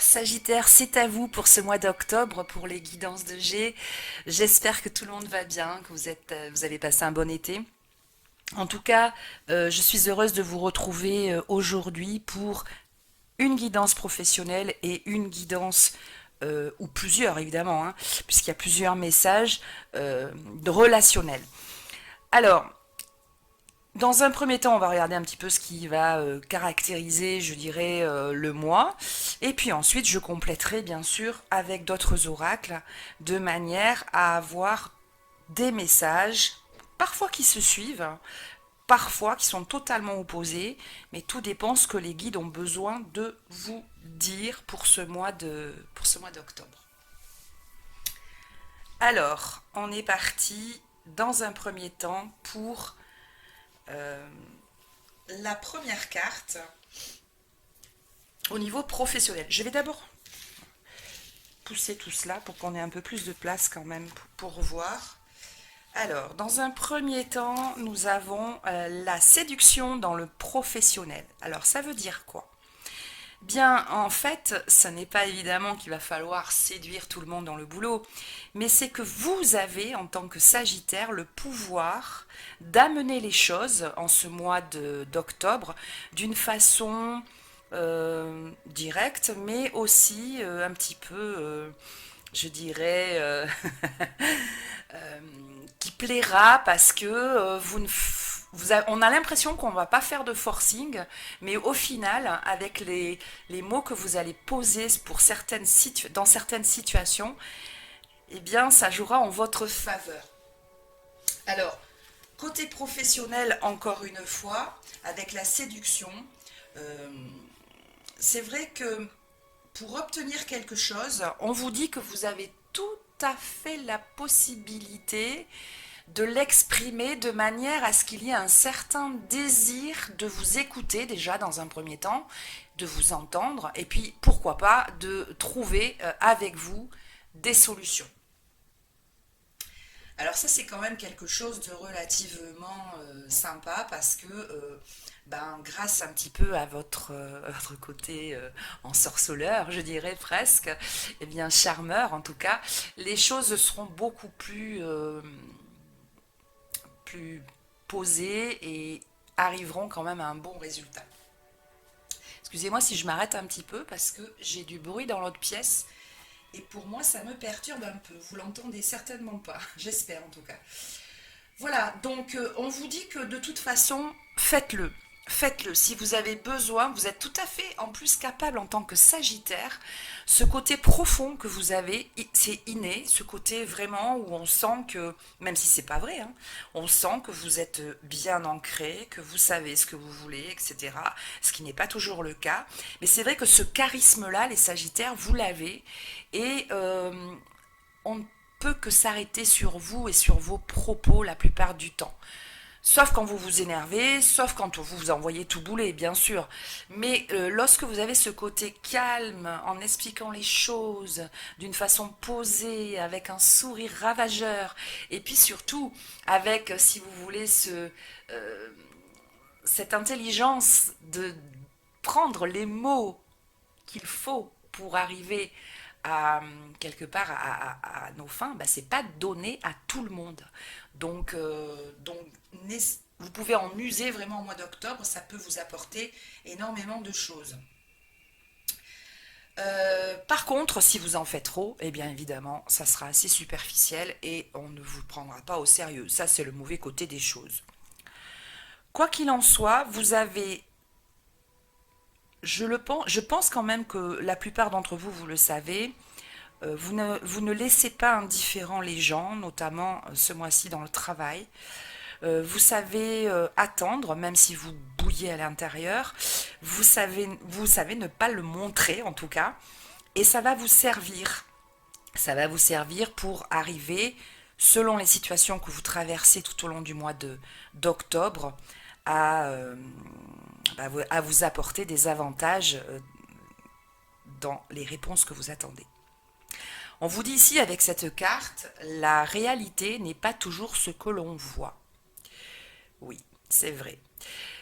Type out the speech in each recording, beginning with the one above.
Sagittaire, c'est à vous pour ce mois d'octobre, pour les guidances de G. J'espère que tout le monde va bien, que vous avez passé un bon été. En tout cas, je suis heureuse de vous retrouver aujourd'hui pour une guidance professionnelle et une guidance, ou plusieurs évidemment, hein, puisqu'il y a plusieurs messages relationnels. Alors, dans un premier temps, on va regarder un petit peu ce qui va caractériser, je dirais, le mois. Et puis ensuite, je compléterai bien sûr avec d'autres oracles, de manière à avoir des messages, parfois qui se suivent, parfois qui sont totalement opposés, mais tout dépend ce que les guides ont besoin de vous dire pour ce mois d'octobre. Alors, on est parti dans un premier temps pour euh, la première carte au niveau professionnel. Je vais d'abord pousser tout cela pour qu'on ait un peu plus de place quand même pour voir. Alors, dans un premier temps, nous avons la séduction dans le professionnel. Alors, ça veut dire quoi? Bien, en fait, ce n'est pas évidemment qu'il va falloir séduire tout le monde dans le boulot, mais c'est que vous avez, en tant que Sagittaire, le pouvoir d'amener les choses en ce mois d'octobre d'une façon directe, mais aussi un petit peu, je dirais, euh, qui plaira parce que vous ne on a l'impression qu'on ne va pas faire de forcing, mais au final, avec les mots que vous allez poser pour dans certaines situations, eh bien, ça jouera en votre faveur. Alors, côté professionnel, encore une fois, avec la séduction, euh, c'est vrai que pour obtenir quelque chose, on vous dit que vous avez tout à fait la possibilité de l'exprimer de manière à ce qu'il y ait un certain désir de vous écouter déjà dans un premier temps, de vous entendre, et puis pourquoi pas de trouver avec vous des solutions. Alors ça c'est quand même quelque chose de relativement sympa parce que grâce un petit peu à votre côté ensorceleur, je dirais presque, et bien charmeur en tout cas, les choses seront beaucoup plus posées et arriveront quand même à un bon résultat. Excusez-moi si je m'arrête un petit peu parce que j'ai du bruit dans l'autre pièce et pour moi ça me perturbe un peu. Vous l'entendez certainement pas, j'espère en tout cas. Voilà, donc on vous dit que de toute façon, faites-le. Faites-le. Si vous avez besoin, vous êtes tout à fait en plus capable en tant que Sagittaire. Ce côté profond que vous avez, c'est inné. Ce côté vraiment où on sent que, même si c'est pas vrai, hein, on sent que vous êtes bien ancré, que vous savez ce que vous voulez, etc. Ce qui n'est pas toujours le cas. Mais c'est vrai que ce charisme-là, les Sagittaires, vous l'avez. Et on ne peut que s'arrêter sur vous et sur vos propos la plupart du temps. Sauf quand vous vous énervez, sauf quand vous vous envoyez tout bouler, bien sûr. Mais lorsque vous avez ce côté calme, en expliquant les choses d'une façon posée, avec un sourire ravageur, et puis surtout avec, si vous voulez, cette intelligence de prendre les mots qu'il faut pour arriver à quelque part à nos fins, bah, c'est pas donné à tout le monde. Donc vous pouvez en user vraiment au mois d'octobre, ça peut vous apporter énormément de choses. Par contre, si vous en faites trop, eh bien évidemment, ça sera assez superficiel et on ne vous prendra pas au sérieux. Ça, c'est le mauvais côté des choses. Quoi qu'il en soit, vous avez, je pense quand même que la plupart d'entre vous, vous le savez, vous ne laissez pas indifférents les gens, notamment ce mois-ci dans le travail. Vous savez attendre, même si vous bouillez à l'intérieur. Vous savez ne pas le montrer, en tout cas. Et ça va vous servir. Ça va vous servir pour arriver, selon les situations que vous traversez tout au long du mois d'octobre, à, à vous apporter des avantages dans les réponses que vous attendez. On vous dit ici avec cette carte, la réalité n'est pas toujours ce que l'on voit. Oui, c'est vrai.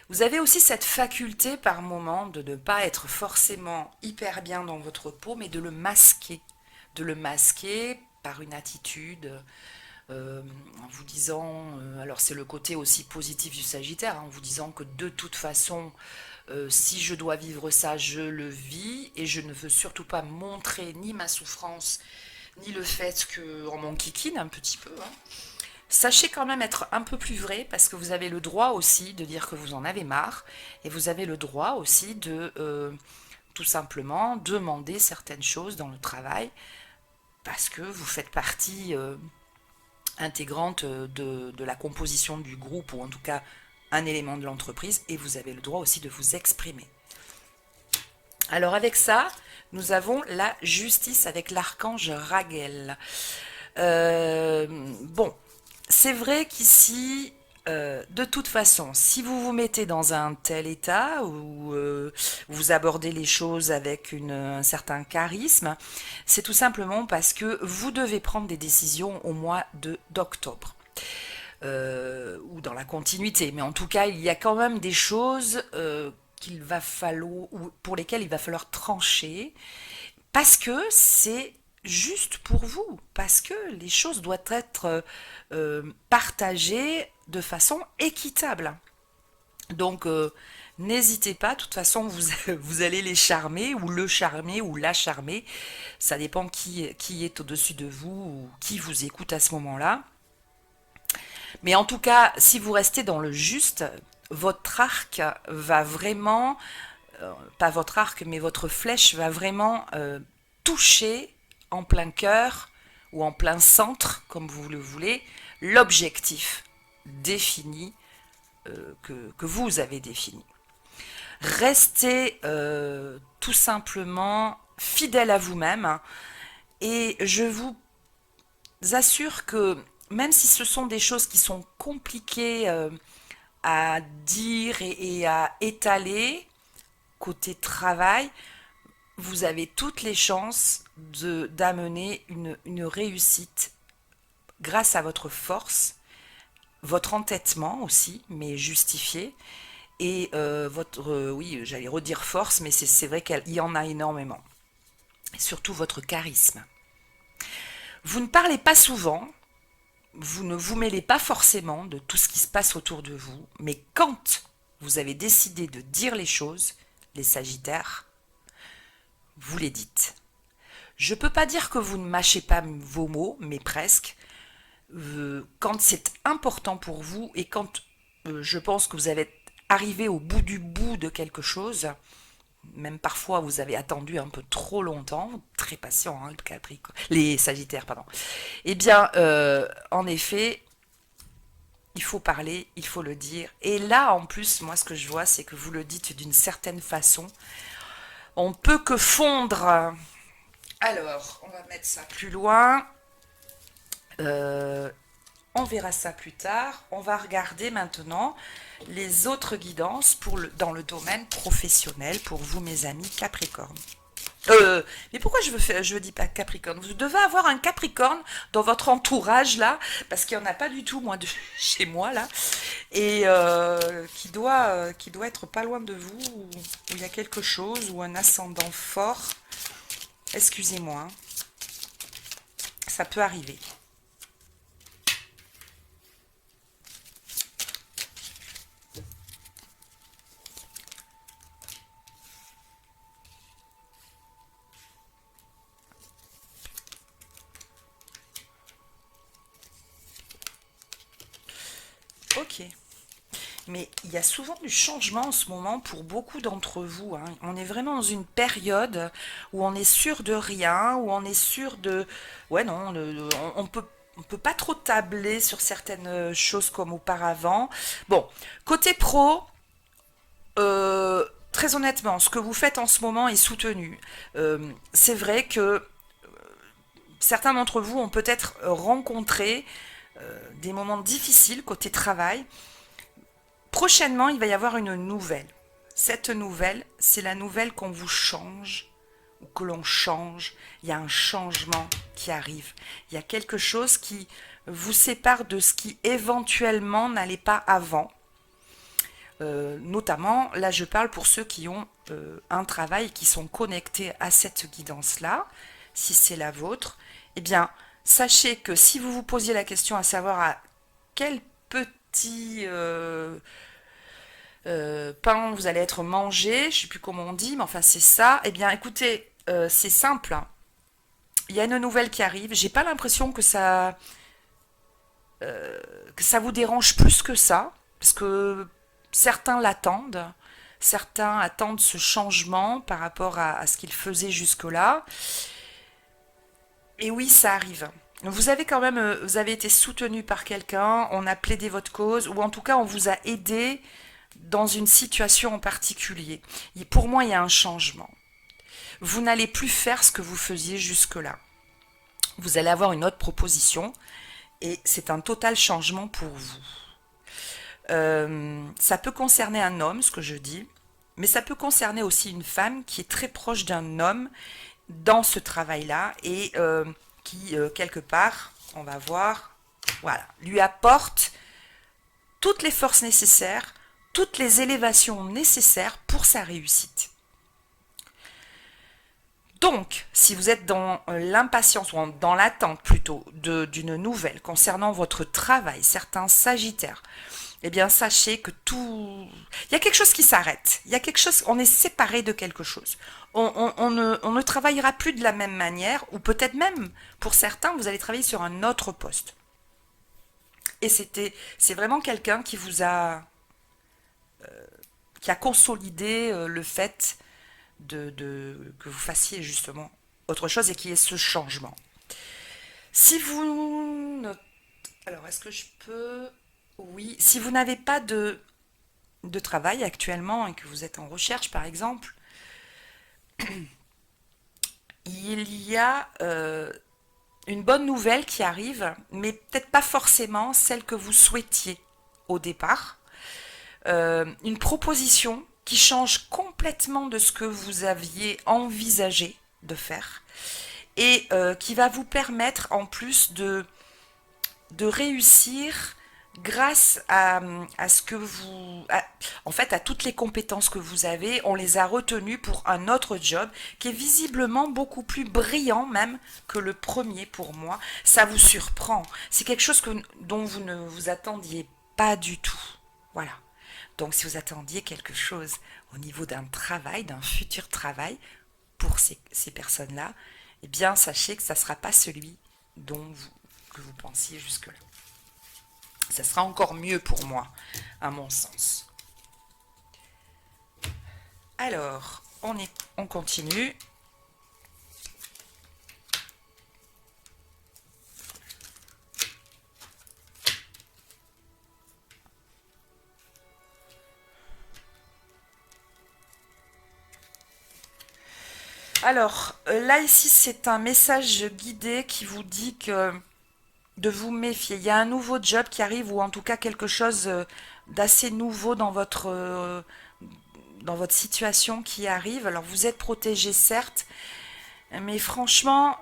Vous avez aussi cette faculté par moment de ne pas être forcément hyper bien dans votre peau, mais de le masquer. De le masquer par une attitude, en vous disant, alors c'est le côté aussi positif du Sagittaire, hein, en vous disant que de toute façon, si je dois vivre ça, je le vis, et je ne veux surtout pas montrer ni ma souffrance, ni le fait qu'on m'enquiquine un petit peu, hein. Sachez quand même être un peu plus vrai parce que vous avez le droit aussi de dire que vous en avez marre et vous avez le droit aussi de tout simplement demander certaines choses dans le travail parce que vous faites partie intégrante de la composition du groupe ou en tout cas un élément de l'entreprise et vous avez le droit aussi de vous exprimer. Alors avec ça, nous avons la justice avec l'archange Raguel. Bon, c'est vrai qu'ici, de toute façon, si vous vous mettez dans un tel état où vous abordez les choses avec un certain charisme, c'est tout simplement parce que vous devez prendre des décisions au mois d'octobre. Ou dans la continuité, mais en tout cas, il y a quand même des choses qu'il va falloir, ou pour lesquelles il va falloir trancher, parce que c'est juste pour vous, parce que les choses doivent être partagées de façon équitable. Donc, n'hésitez pas, de toute façon, vous allez les charmer, ou le charmer, ou la charmer. Ça dépend qui est au-dessus de vous, ou qui vous écoute à ce moment-là. Mais en tout cas, si vous restez dans le juste, votre arc va vraiment, pas votre arc, mais votre flèche va vraiment toucher en plein cœur ou en plein centre, comme vous le voulez, l'objectif défini que vous avez défini. Restez tout simplement fidèle à vous-même et je vous assure que même si ce sont des choses qui sont compliquées à dire et à étaler côté travail, vous avez toutes les chances d'amener une réussite grâce à votre force, votre entêtement aussi, mais justifié, et votre, oui, j'allais redire force, mais c'est vrai qu'il y en a énormément. Et surtout votre charisme. Vous ne parlez pas souvent, vous ne vous mêlez pas forcément de tout ce qui se passe autour de vous, mais quand vous avez décidé de dire les choses, les Sagittaires, vous les dites. Je ne peux pas dire que vous ne mâchez pas vos mots, mais presque. Quand c'est important pour vous et quand je pense que vous allez arriver au bout du bout de quelque chose, même parfois vous avez attendu un peu trop longtemps, très patient, hein, les Sagittaires, pardon. Eh bien, en effet, il faut parler, il faut le dire. Et là, en plus, moi, ce que je vois, c'est que vous le dites d'une certaine façon. On peut que fondre. Alors, on va mettre ça plus loin. On verra ça plus tard. On va regarder maintenant les autres guidances dans le domaine professionnel pour vous, mes amis Capricorne. Mais pourquoi je dis pas Capricorne? Vous devez avoir un Capricorne dans votre entourage là, parce qu'il n'y en a pas du tout moi chez moi là, et qui doit être pas loin de vous, où il y a quelque chose, ou un ascendant fort. Excusez-moi, hein. Ça peut arriver. Ok. Mais il y a souvent du changement en ce moment pour beaucoup d'entre vous, hein. On est vraiment dans une période où on est sûr de rien, où on est sûr de... Ouais, non, on peut pas trop tabler sur certaines choses comme auparavant. Bon, côté pro, très honnêtement, ce que vous faites en ce moment est soutenu. C'est vrai que certains d'entre vous ont peut-être rencontré des moments difficiles côté travail. Prochainement, il va y avoir une nouvelle. Cette nouvelle, c'est la nouvelle qu'on vous change ou que l'on change. Il y a un changement qui arrive. Il y a quelque chose qui vous sépare de ce qui éventuellement n'allait pas avant. Notamment, là je parle pour ceux qui ont un travail, qui sont connectés à cette guidance-là, si c'est la vôtre, eh bien, sachez que si vous vous posiez la question à savoir à quel petit pain vous allez être mangé, je ne sais plus comment on dit, mais enfin c'est ça, eh bien écoutez, c'est simple, hein. Il y a une nouvelle qui arrive, j'ai pas l'impression que ça vous dérange plus que ça, parce que certains l'attendent, certains attendent ce changement par rapport à ce qu'ils faisaient jusque-là. Et oui, ça arrive. Vous avez quand même, vous avez été soutenu par quelqu'un, on a plaidé votre cause, ou en tout cas on vous a aidé dans une situation en particulier. Et pour moi, il y a un changement. Vous n'allez plus faire ce que vous faisiez jusque-là. Vous allez avoir une autre proposition et c'est un total changement pour vous. Ça peut concerner un homme, ce que je dis, mais ça peut concerner aussi une femme qui est très proche d'un homme dans ce travail-là et qui, quelque part, on va voir, voilà, lui apporte toutes les forces nécessaires, toutes les élévations nécessaires pour sa réussite. Donc, si vous êtes dans l'impatience ou dans l'attente plutôt d'une nouvelle concernant votre travail, certains sagittaires, eh bien sachez que tout... Il y a quelque chose qui s'arrête. Il y a quelque chose... On est séparé de quelque chose. On ne travaillera plus de la même manière, ou peut-être même, pour certains, vous allez travailler sur un autre poste. Et c'est vraiment quelqu'un qui vous a... qui a consolidé le fait que vous fassiez justement autre chose et qu'il y ait ce changement. Si vous... Alors, est-ce que je peux... Oui, si vous n'avez pas de travail actuellement et que vous êtes en recherche, par exemple, il y a une bonne nouvelle qui arrive, mais peut-être pas forcément celle que vous souhaitiez au départ. Une proposition qui change complètement de ce que vous aviez envisagé de faire et qui va vous permettre en plus de réussir grâce à ce que en fait, à toutes les compétences que vous avez, on les a retenues pour un autre job qui est visiblement beaucoup plus brillant même que le premier pour moi. Ça vous surprend. C'est quelque chose dont vous ne vous attendiez pas du tout. Voilà. Donc si vous attendiez quelque chose au niveau d'un travail, d'un futur travail pour ces personnes-là, eh bien sachez que ça ne sera pas celui que vous pensiez jusque-là. Ça sera encore mieux pour moi, à mon sens. Alors, on continue. Alors, là ici, c'est un message guidé qui vous dit que de vous méfier. Il y a un nouveau job qui arrive ou en tout cas quelque chose d'assez nouveau dans votre situation qui arrive. Alors vous êtes protégé certes, mais franchement,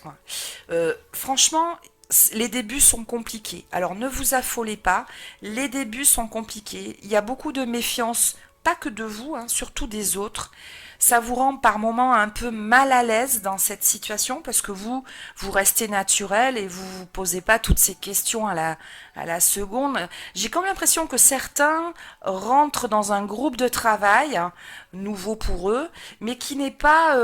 ouais. Franchement, les débuts sont compliqués. Alors ne vous affolez pas, les débuts sont compliqués. Il y a beaucoup de méfiance, pas que de vous, hein, surtout des autres. Ça vous rend par moments un peu mal à l'aise dans cette situation parce que vous restez naturel et vous vous posez pas toutes ces questions à la seconde. J'ai comme l'impression que certains rentrent dans un groupe de travail, hein, nouveau pour eux, mais qui n'est pas...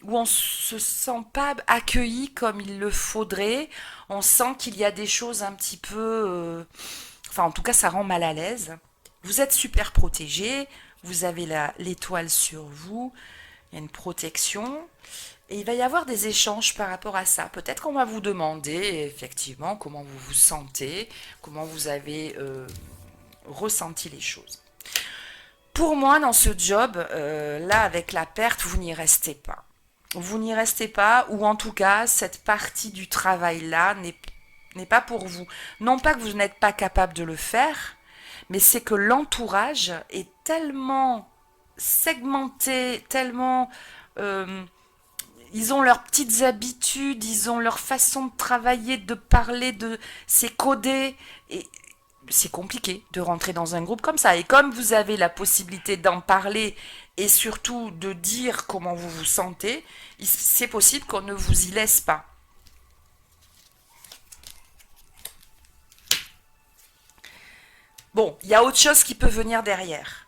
où on se sent pas accueilli comme il le faudrait. On sent qu'il y a des choses un petit peu... enfin, en tout cas, ça rend mal à l'aise. Vous êtes super protégé, vous avez l'étoile sur vous, il y a une protection. Et il va y avoir des échanges par rapport à ça. Peut-être qu'on va vous demander effectivement comment vous vous sentez, comment vous avez ressenti les choses. Pour moi, dans ce job, là, avec la perte, vous n'y restez pas. Vous n'y restez pas, ou en tout cas, cette partie du travail-là n'est pas pour vous. Non pas que vous n'êtes pas capable de le faire, mais c'est que l'entourage est tellement segmenté, tellement... ils ont leurs petites habitudes, ils ont leur façon de travailler, de parler, de c'est codé. Et c'est compliqué de rentrer dans un groupe comme ça. Et comme vous avez la possibilité d'en parler et surtout de dire comment vous vous sentez, c'est possible qu'on ne vous y laisse pas. Bon, il y a autre chose qui peut venir derrière.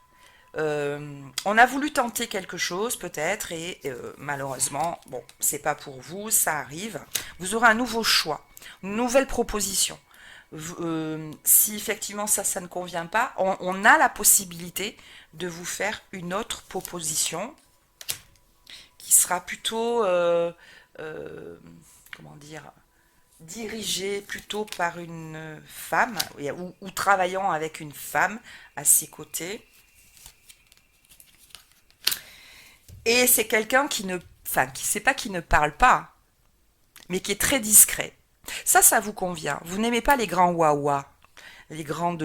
On a voulu tenter quelque chose peut-être et malheureusement, bon, c'est pas pour vous, ça arrive. Vous aurez un nouveau choix, une nouvelle proposition. Si effectivement ça ne convient pas, on a la possibilité de vous faire une autre proposition qui sera plutôt, comment dire, dirigée plutôt par une femme ou travaillant avec une femme à ses côtés. Et c'est quelqu'un qui ne, enfin, qui sait pas qui ne parle pas, mais qui est très discret. Ça vous convient. Vous n'aimez pas les grands wawa, les grandes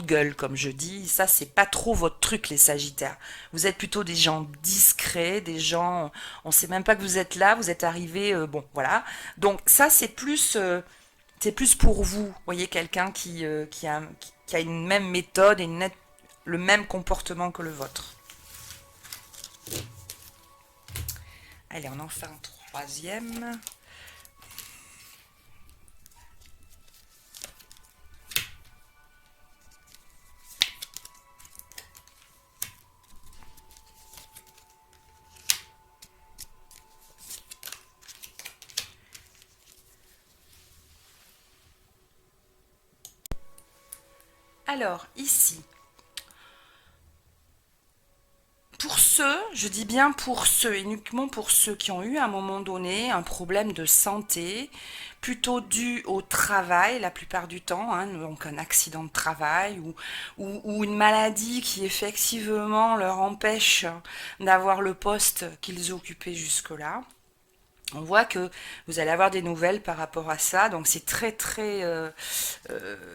gueules, comme je dis. Ça, c'est pas trop votre truc, les Sagittaires. Vous êtes plutôt des gens discrets, des gens, on sait même pas que vous êtes là, vous êtes arrivés, bon, voilà. Donc ça, c'est plus pour vous. Vous voyez, quelqu'un qui a une même méthode et le même comportement que le vôtre. Allez, on en fait un troisième. Alors, ici, pour ceux, je dis bien pour ceux, uniquement pour ceux qui ont eu à un moment donné un problème de santé, plutôt dû au travail la plupart du temps, hein, donc un accident de travail ou une maladie qui effectivement leur empêche d'avoir le poste qu'ils occupaient jusque-là. On voit que vous allez avoir des nouvelles par rapport à ça, donc c'est très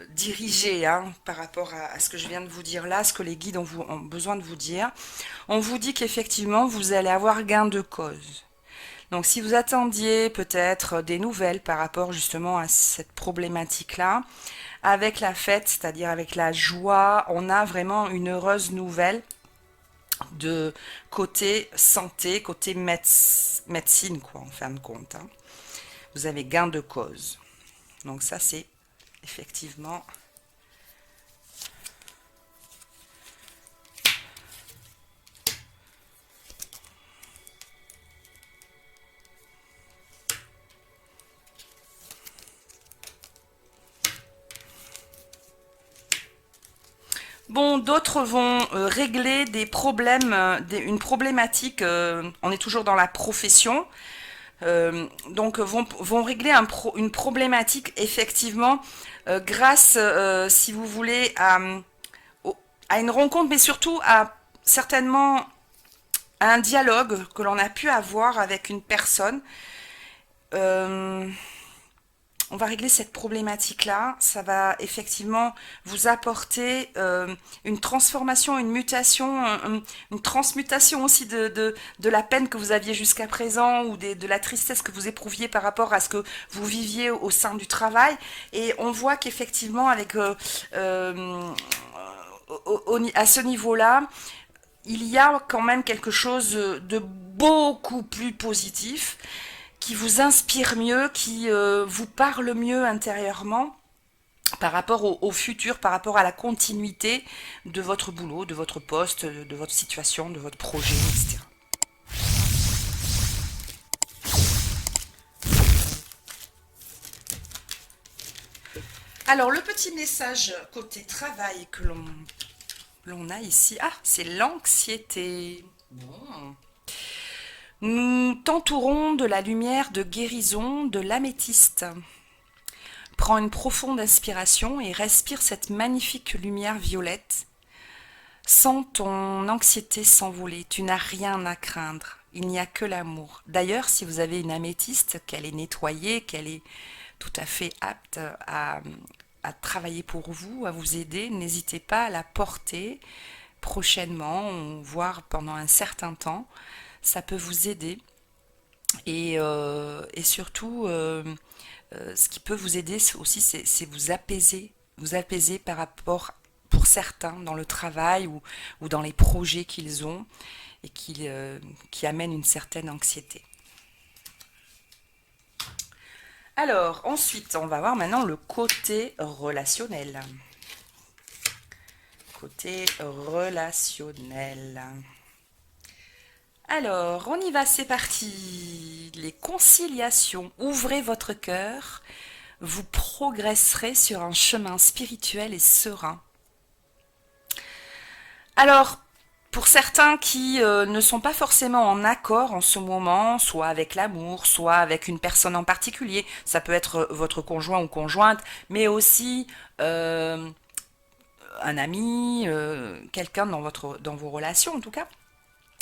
dirigé, hein, par rapport à ce que je viens de vous dire là, ce que les guides ont besoin de vous dire. On vous dit qu'effectivement vous allez avoir gain de cause. Donc si vous attendiez peut-être des nouvelles par rapport justement à cette problématique-là, avec la fête, c'est-à-dire avec la joie, on a vraiment une heureuse nouvelle de côté santé, côté médecine, quoi, en fin de compte, hein. Vous avez gain de cause. Donc ça, c'est effectivement... Bon, d'autres vont régler des problèmes, une problématique, on est toujours dans la profession, donc vont régler une problématique effectivement grâce, si vous voulez, à une rencontre, mais surtout à certainement à un dialogue que l'on a pu avoir avec une personne. Euh, on va régler cette problématique-là. Ça va effectivement vous apporter une transformation, une mutation, une transmutation aussi de la peine que vous aviez jusqu'à présent ou de la tristesse que vous éprouviez par rapport à ce que vous viviez au sein du travail. Et on voit qu'effectivement, avec à ce niveau-là, il y a quand même quelque chose de beaucoup plus positif qui vous inspire mieux, qui vous parle mieux intérieurement par rapport au futur, par rapport à la continuité de votre boulot, de votre poste, de votre situation, de votre projet, etc. Alors, le petit message côté travail que l'on a ici, ah, c'est l'anxiété. Bon. Nous t'entourons de la lumière de guérison de l'améthyste. Prends une profonde inspiration et respire cette magnifique lumière violette. Sens ton anxiété s'envoler, tu n'as rien à craindre, il n'y a que l'amour. D'ailleurs, si vous avez une améthyste, qu'elle est nettoyée, qu'elle est tout à fait apte à travailler pour vous, à vous aider, n'hésitez pas à la porter prochainement, voire pendant un certain temps. Ça peut vous aider Et surtout, ce qui peut vous aider aussi, c'est vous apaiser par rapport, pour certains, dans le travail ou dans les projets qu'ils ont et qui amènent une certaine anxiété. Alors, ensuite, on va voir maintenant le côté relationnel. Côté relationnel. Alors, on y va, c'est parti. Les conciliations. Ouvrez votre cœur. Vous progresserez sur un chemin spirituel et serein. Alors, pour certains qui ne sont pas forcément en accord en ce moment, soit avec l'amour, soit avec une personne en particulier, ça peut être votre conjoint ou conjointe, mais aussi un ami, quelqu'un dans vos relations en tout cas,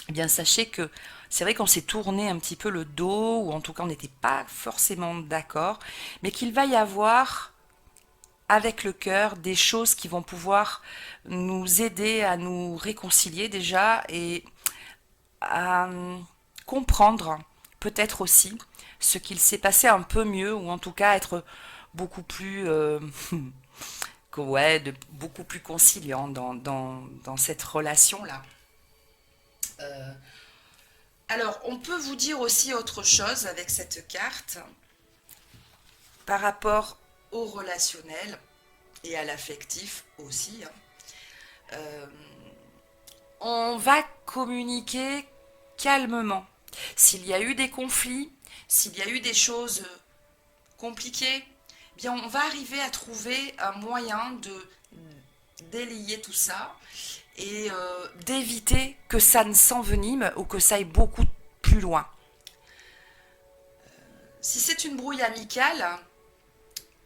eh bien sachez que c'est vrai qu'on s'est tourné un petit peu le dos, ou en tout cas on n'était pas forcément d'accord, mais qu'il va y avoir avec le cœur des choses qui vont pouvoir nous aider à nous réconcilier déjà et à comprendre peut-être aussi ce qu'il s'est passé un peu mieux, ou en tout cas être beaucoup plus ouais, beaucoup plus conciliant dans cette relation-là. Euh, alors, on peut vous dire aussi autre chose avec cette carte par rapport au relationnel et à l'affectif aussi. Euh, on va communiquer calmement. S'il y a eu des conflits, s'il y a eu des choses compliquées, eh bien on va arriver à trouver un moyen de délier tout ça et d'éviter que ça ne s'envenime ou que ça aille beaucoup plus loin. Si c'est une brouille amicale,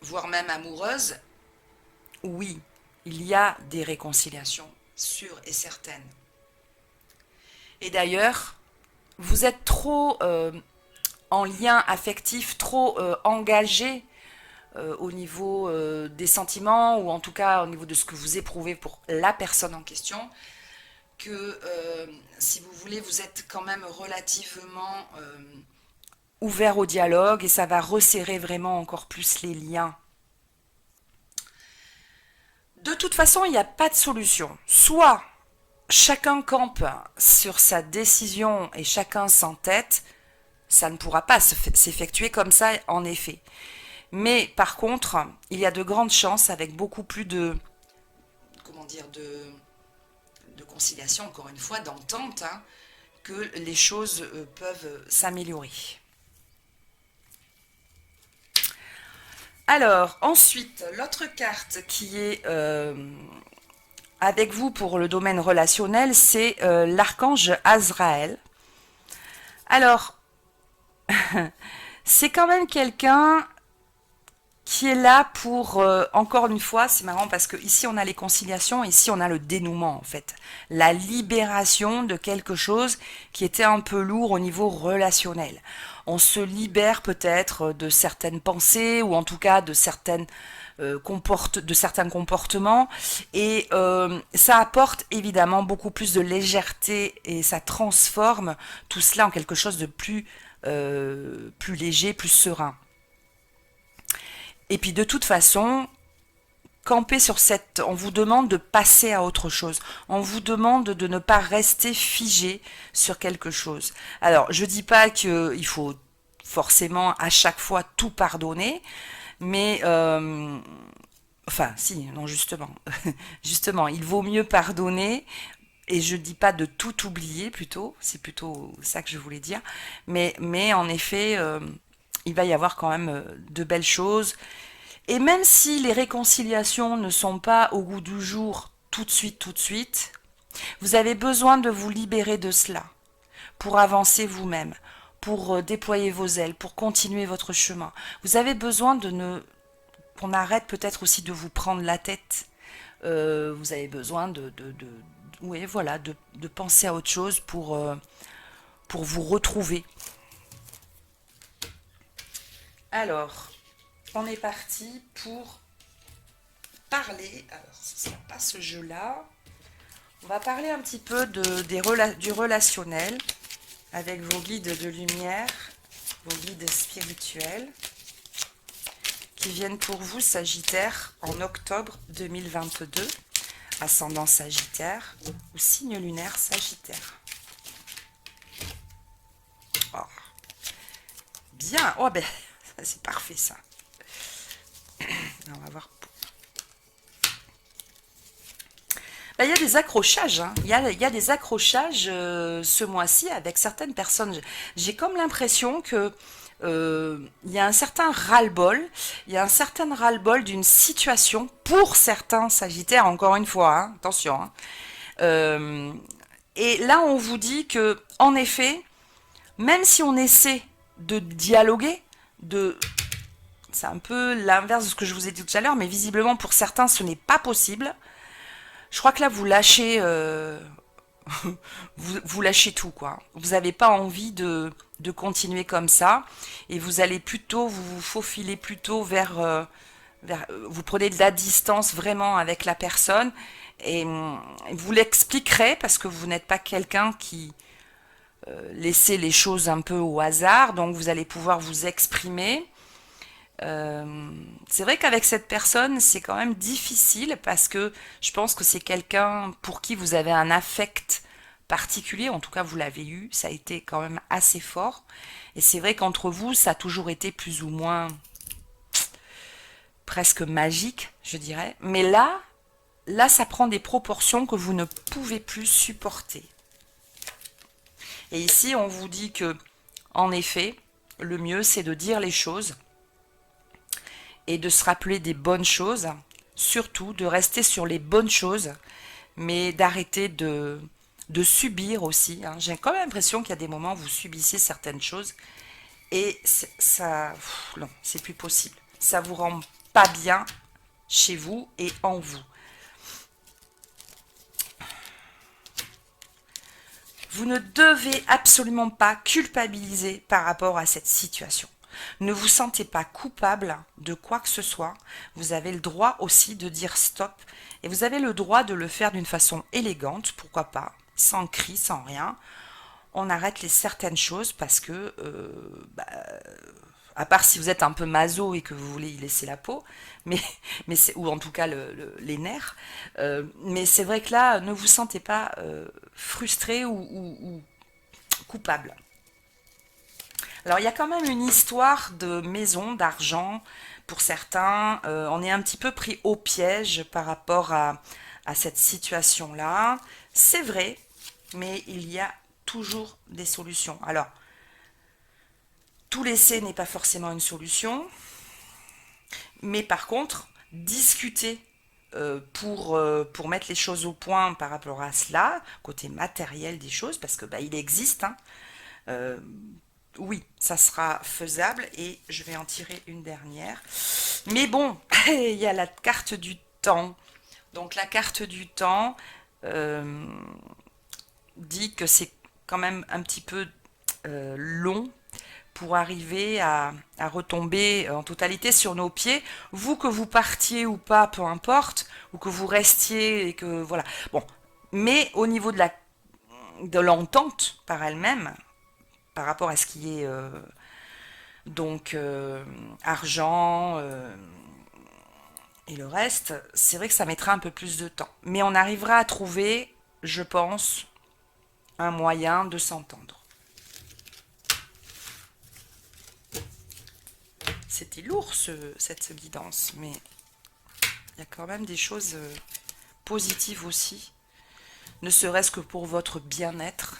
voire même amoureuse, oui, il y a des réconciliations sûres et certaines. Et d'ailleurs, vous êtes trop en lien affectif, trop engagé au niveau des sentiments, ou en tout cas au niveau de ce que vous éprouvez pour la personne en question, que si vous voulez, vous êtes quand même relativement ouvert au dialogue, et ça va resserrer vraiment encore plus les liens. De toute façon, il n'y a pas de solution. Soit chacun campe sur sa décision et chacun s'entête, ça ne pourra pas s'effectuer comme ça en effet. Mais par contre, il y a de grandes chances, avec beaucoup plus de, comment dire, de conciliation, encore une fois, d'entente, hein, que les choses peuvent s'améliorer. Alors, ensuite, l'autre carte qui est avec vous pour le domaine relationnel, c'est l'archange Azraël. Alors, c'est quand même quelqu'un qui est là pour, encore une fois, c'est marrant parce que ici on a les conciliations, ici on a le dénouement en fait. La libération de quelque chose qui était un peu lourd au niveau relationnel. On se libère peut-être de certaines pensées, ou en tout cas de certains comportements, et ça apporte évidemment beaucoup plus de légèreté, et ça transforme tout cela en quelque chose de plus léger, plus serein. Et puis de toute façon, camper sur cette... On vous demande de passer à autre chose. On vous demande de ne pas rester figé sur quelque chose. Alors, je dis pas qu'il faut forcément à chaque fois tout pardonner, mais... enfin, si, non, justement. Justement, il vaut mieux pardonner, et je dis pas de tout oublier plutôt, c'est plutôt ça que je voulais dire, mais en effet, il va y avoir quand même de belles choses. Et même si les réconciliations ne sont pas au goût du jour tout de suite, vous avez besoin de vous libérer de cela pour avancer vous-même, pour déployer vos ailes, pour continuer votre chemin. Vous avez besoin de ne qu'on arrête peut-être aussi de vous prendre la tête. Vous avez besoin oui, voilà, de penser à autre chose pour vous retrouver. Alors, on est parti pour parler. Alors, ce ne sera pas ce jeu-là. On va parler un petit peu du relationnel avec vos guides de lumière. vos guides spirituels qui viennent pour vous, Sagittaire, en octobre 2022, ascendant Sagittaire ou signe lunaire Sagittaire. Oh. Bien, oh ben, c'est parfait ça. On va voir. Ben, il y a des accrochages, hein. Il y a des accrochages ce mois-ci avec certaines personnes. J'ai comme l'impression que il y a un certain ras-le-bol, il y a un certain ras-le-bol d'une situation pour certains Sagittaires, encore une fois, hein, attention. Hein. Euh, et là, on vous dit que, en effet, même si on essaie de dialoguer, c'est un peu l'inverse de ce que je vous ai dit tout à l'heure, mais visiblement pour certains, ce n'est pas possible. Je crois que là, vous lâchez, vous lâchez tout, quoi. Vous n'avez pas envie de continuer comme ça, et vous allez plutôt, vous faufilez plutôt vous prenez de la distance vraiment avec la personne, et vous l'expliquerez parce que vous n'êtes pas quelqu'un qui laissez les choses un peu au hasard, donc vous allez pouvoir vous exprimer. C'est vrai qu'avec cette personne, c'est quand même difficile parce que je pense que c'est quelqu'un pour qui vous avez un affect particulier, en tout cas vous l'avez eu, ça a été quand même assez fort. Et c'est vrai qu'entre vous, ça a toujours été plus ou moins presque magique, je dirais. Mais là, ça prend des proportions que vous ne pouvez plus supporter. Et ici, on vous dit que, en effet, le mieux, c'est de dire les choses et de se rappeler des bonnes choses, surtout de rester sur les bonnes choses, mais d'arrêter de subir aussi. Hein. J'ai quand même l'impression qu'il y a des moments où vous subissez certaines choses et ça, non, c'est plus possible. Ça vous rend pas bien chez vous et en vous. Vous ne devez absolument pas culpabiliser par rapport à cette situation. Ne vous sentez pas coupable de quoi que ce soit. Vous avez le droit aussi de dire stop. Et vous avez le droit de le faire d'une façon élégante, pourquoi pas, sans cri, sans rien. On arrête certaines choses parce que, à part si vous êtes un peu maso et que vous voulez y laisser la peau, ou en tout cas les nerfs, mais c'est vrai que là, ne vous sentez pas frustré ou coupable. Alors il y a quand même une histoire de maison, d'argent pour certains. On est un petit peu pris au piège par rapport à cette situation-là. C'est vrai, mais il y a toujours des solutions. Alors, tout laisser n'est pas forcément une solution, mais par contre, discuter pour mettre les choses au point par rapport à cela, côté matériel des choses, parce que il existe, hein, euh, oui, ça sera faisable et je vais en tirer une dernière. Mais bon, il y a la carte du temps. Donc la carte du temps euh, dit que c'est quand même un petit peu long pour arriver à retomber en totalité sur nos pieds. Vous, que vous partiez ou pas, peu importe, ou que vous restiez et que voilà. Bon, mais au niveau de l'entente par elle-même, par rapport à ce qui est argent et le reste, c'est vrai que ça mettra un peu plus de temps. Mais on arrivera à trouver, je pense, un moyen de s'entendre. C'était lourd cette guidance, mais il y a quand même des choses positives aussi, ne serait-ce que pour votre bien-être.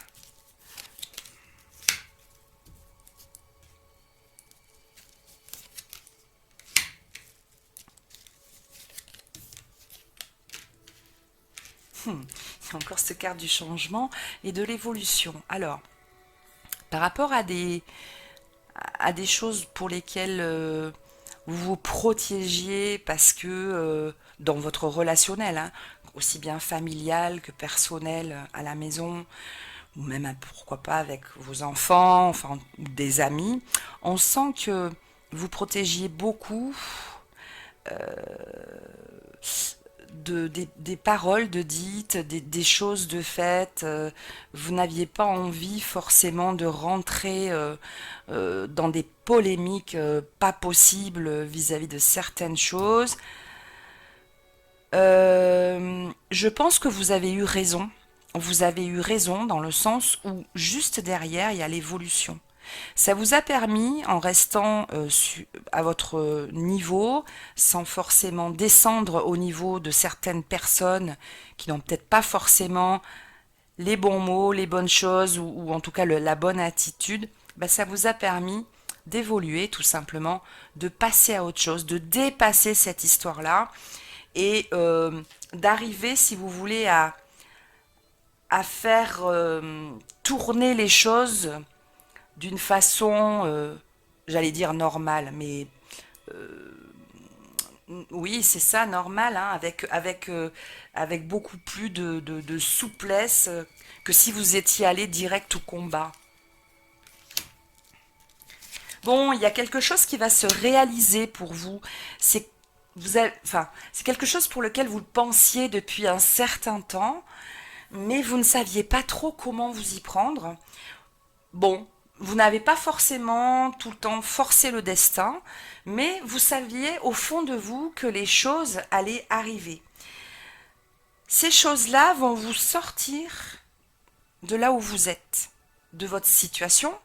Il y a encore cette carte du changement et de l'évolution. Alors, par rapport à des choses pour lesquelles vous vous protégiez parce que dans votre relationnel, hein, aussi bien familial que personnel à la maison, ou même pourquoi pas avec vos enfants, enfin ou des amis, on sent que vous protégiez beaucoup des paroles de dites, des choses de faites. Vous n'aviez pas envie forcément de rentrer dans des polémiques pas possibles vis-à-vis de certaines choses. Je pense que vous avez eu raison. Vous avez eu raison dans le sens où juste derrière, il y a l'évolution. Ça vous a permis, en restant à votre niveau, sans forcément descendre au niveau de certaines personnes qui n'ont peut-être pas forcément les bons mots, les bonnes choses, ou en tout cas la bonne attitude, bah, ça vous a permis d'évoluer tout simplement, de passer à autre chose, de dépasser cette histoire-là et d'arriver, si vous voulez, à faire tourner les choses d'une façon, j'allais dire normale, mais oui, c'est ça, normal, hein, avec beaucoup plus de souplesse que si vous étiez allé direct au combat. Bon, il y a quelque chose qui va se réaliser pour vous. C'est enfin, c'est quelque chose pour lequel vous le pensiez depuis un certain temps, mais vous ne saviez pas trop comment vous y prendre. Bon, vous n'avez pas forcément tout le temps forcé le destin, mais vous saviez au fond de vous que les choses allaient arriver. Ces choses-là vont vous sortir de là où vous êtes, de votre situation,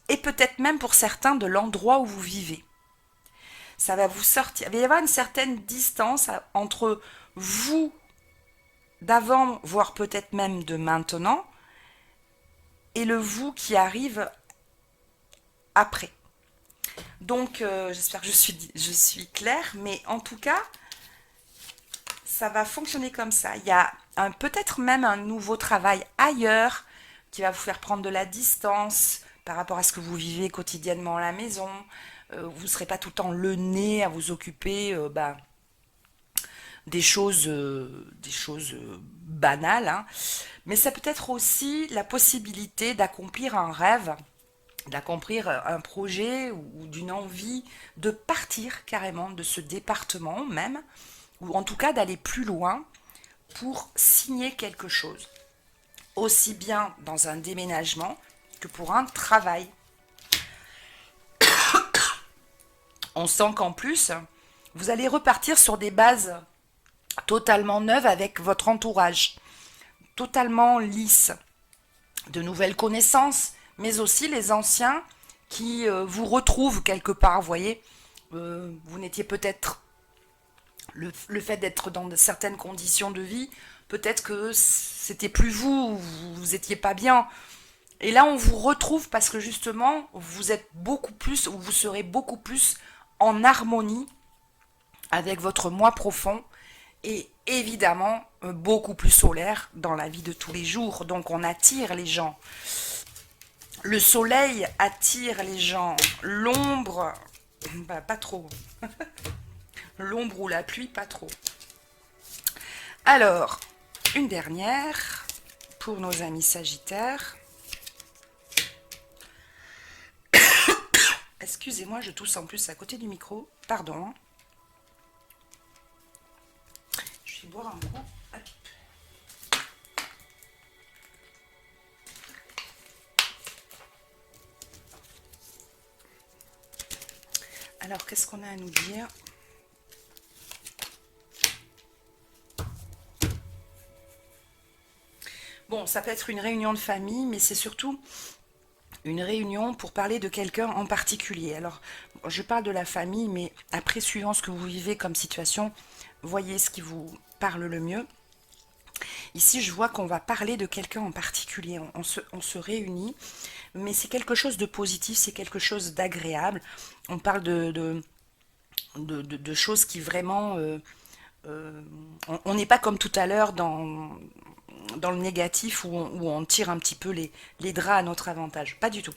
et peut-être même pour certains de l'endroit où vous vivez. Ça va vous sortir. Il va y avoir une certaine distance entre vous d'avant, voire peut-être même de maintenant, et le vous qui arrive après. Donc, j'espère que je suis claire, mais en tout cas, ça va fonctionner comme ça. Il y a peut-être même un nouveau travail ailleurs qui va vous faire prendre de la distance par rapport à ce que vous vivez quotidiennement à la maison. Vous ne serez pas tout le temps le nez à vous occuper des choses banales, hein. Mais ça peut être aussi la possibilité d'accomplir un rêve, d'accomplir un projet ou d'une envie de partir carrément de ce département même, ou en tout cas d'aller plus loin pour signer quelque chose, aussi bien dans un déménagement que pour un travail. On sent qu'en plus, vous allez repartir sur des bases totalement neuves avec votre entourage, totalement lisse, de nouvelles connaissances, mais aussi les anciens qui vous retrouvent quelque part, vous voyez. Vous n'étiez peut-être, le fait d'être dans de certaines conditions de vie, peut-être que c'était plus vous, vous étiez pas bien. Et là, on vous retrouve parce que justement, vous êtes beaucoup plus, ou vous serez beaucoup plus en harmonie avec votre moi profond et évidemment beaucoup plus solaire dans la vie de tous les jours. Donc on attire les gens. Le soleil attire les gens. L'ombre, bah, pas trop. L'ombre ou la pluie, pas trop. Alors, une dernière pour nos amis Sagittaires. Excusez-moi, je tousse en plus à côté du micro. Pardon. Je vais boire un coup. Hop. Alors, qu'est-ce qu'on a à nous dire? Bon, ça peut être une réunion de famille, mais c'est surtout une réunion pour parler de quelqu'un en particulier. Alors, je parle de la famille, mais après, suivant ce que vous vivez comme situation, voyez ce qui vous parle le mieux. Ici, je vois qu'on va parler de quelqu'un en particulier. On se réunit, mais c'est quelque chose de positif, c'est quelque chose d'agréable. On parle de choses qui vraiment... on n'est pas comme tout à l'heure dans le négatif où on tire un petit peu les draps à notre avantage. Pas du tout.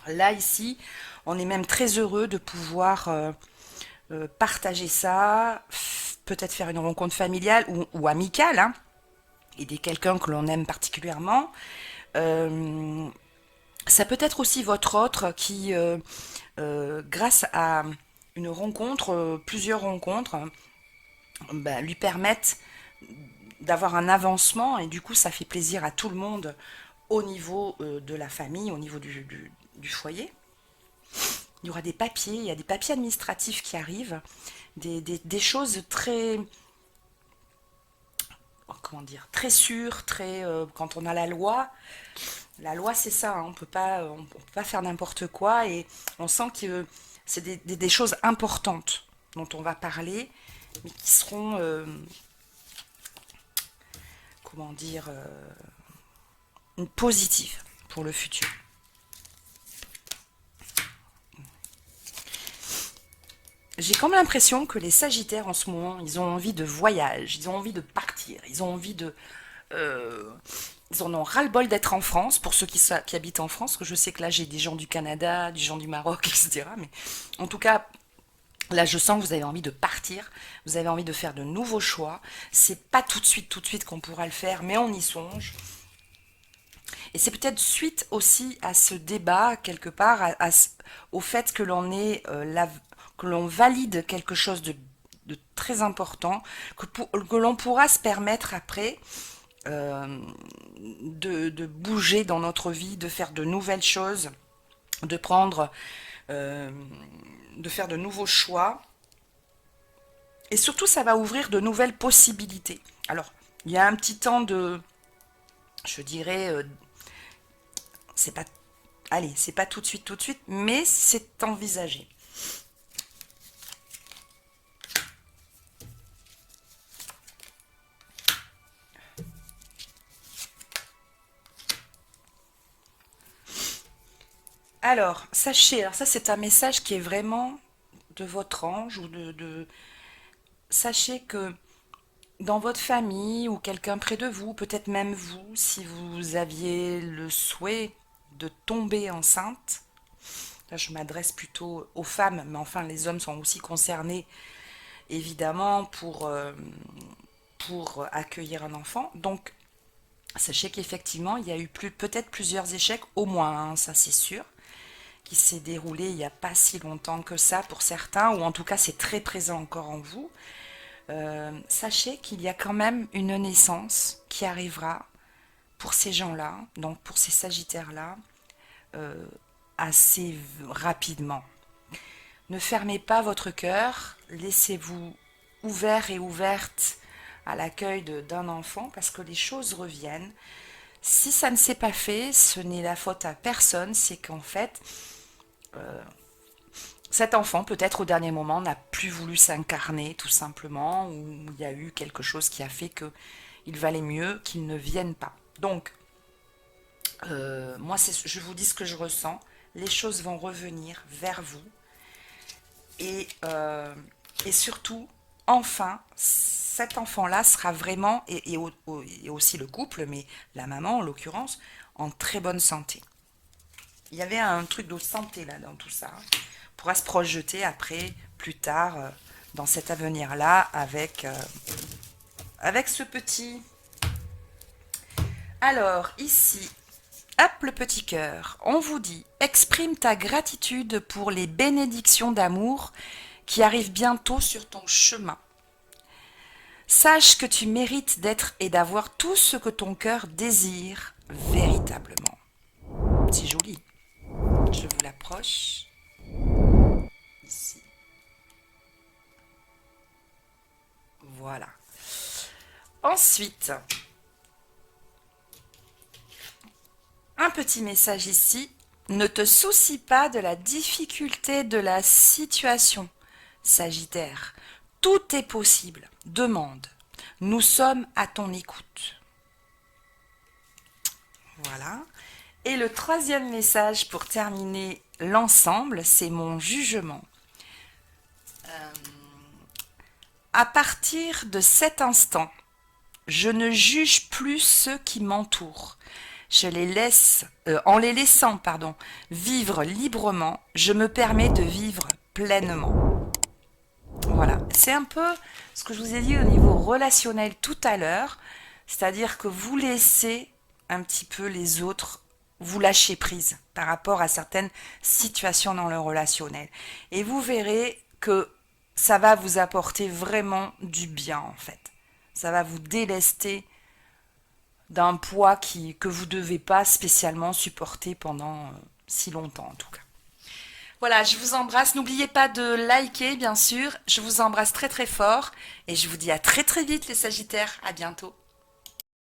Là, ici, on est même très heureux de pouvoir partager ça, peut-être faire une rencontre familiale ou amicale, hein, aider quelqu'un que l'on aime particulièrement. Euh, Ça peut être aussi votre autre qui, grâce à une rencontre, plusieurs rencontres, bah, lui permettent d'avoir un avancement, et du coup ça fait plaisir à tout le monde au niveau de la famille, au niveau du foyer. Il y aura des papiers, il y a des papiers administratifs qui arrivent, des choses très, comment dire, très sûres, très, quand on a la loi c'est ça, hein, on peut pas faire n'importe quoi, et on sent que c'est des choses importantes dont on va parler, mais qui seront, comment dire, positives pour le futur. J'ai comme l'impression que les Sagittaires en ce moment, ils ont envie de voyage, ils ont envie de partir, ils ont envie de... euh, ils en ont ras-le-bol d'être en France, pour ceux qui habitent en France, que je sais que là j'ai des gens du Canada, des gens du Maroc, etc. Mais en tout cas, là je sens que vous avez envie de partir, vous avez envie de faire de nouveaux choix. C'est pas tout de suite qu'on pourra le faire, mais on y songe. Et c'est peut-être suite aussi à ce débat, quelque part, au fait que que l'on valide quelque chose de très important, que l'on pourra se permettre après euh, de bouger dans notre vie, de faire de nouvelles choses, de prendre, euh, de faire de nouveaux choix. Et surtout, ça va ouvrir de nouvelles possibilités. Alors, il y a un petit temps de, je dirais, c'est pas, allez, c'est pas tout de suite, mais c'est envisagé. Alors, sachez, alors ça c'est un message qui est vraiment de votre ange ou sachez que dans votre famille ou quelqu'un près de vous, peut-être même vous, si vous aviez le souhait de tomber enceinte, là je m'adresse plutôt aux femmes, mais enfin les hommes sont aussi concernés évidemment pour accueillir un enfant. Donc sachez qu'effectivement il y a eu peut-être plusieurs échecs, au moins, hein, ça c'est sûr, qui s'est déroulé il n'y a pas si longtemps que ça pour certains, ou en tout cas c'est très présent encore en vous. Sachez qu'il y a quand même une naissance qui arrivera pour ces gens-là, donc pour ces Sagittaires-là, euh, assez rapidement. Ne fermez pas votre cœur, laissez-vous ouvert et ouverte à l'accueil d'un enfant parce que les choses reviennent. Si ça ne s'est pas fait, ce n'est la faute à personne, c'est qu'en fait, cet enfant, peut-être au dernier moment, n'a plus voulu s'incarner tout simplement, ou il y a eu quelque chose qui a fait qu'il valait mieux qu'il ne vienne pas. Donc, moi, je vous dis ce que je ressens. Les choses vont revenir vers vous. Et surtout, enfin, cet enfant-là sera vraiment, et aussi le couple, mais la maman en l'occurrence, en très bonne santé. Il y avait un truc de santé là dans tout ça. On pourra se projeter après, plus tard, dans cet avenir-là, avec ce petit. Alors, ici, hop, le petit cœur. On vous dit, exprime ta gratitude pour les bénédictions d'amour qui arrivent bientôt sur ton chemin. Sache que tu mérites d'être et d'avoir tout ce que ton cœur désire véritablement. C'est joli. Je vous l'approche. Ici. Voilà. Ensuite, un petit message ici. Ne te soucie pas de la difficulté de la situation, Sagittaire. Tout est possible. Demande. Nous sommes à ton écoute. Voilà. Et le troisième message pour terminer l'ensemble, c'est mon jugement. À partir de cet instant, je ne juge plus ceux qui m'entourent. En les laissant, vivre librement, je me permets de vivre pleinement. Voilà, c'est un peu ce que je vous ai dit au niveau relationnel tout à l'heure, c'est-à-dire que vous laissez un petit peu les autres, vous lâcher prise par rapport à certaines situations dans le relationnel. Et vous verrez que ça va vous apporter vraiment du bien en fait. Ça va vous délester d'un poids que vous ne devez pas spécialement supporter pendant si longtemps en tout cas. Voilà, je vous embrasse. N'oubliez pas de liker, bien sûr. Je vous embrasse très très fort et je vous dis à très très vite les Sagittaires. À bientôt.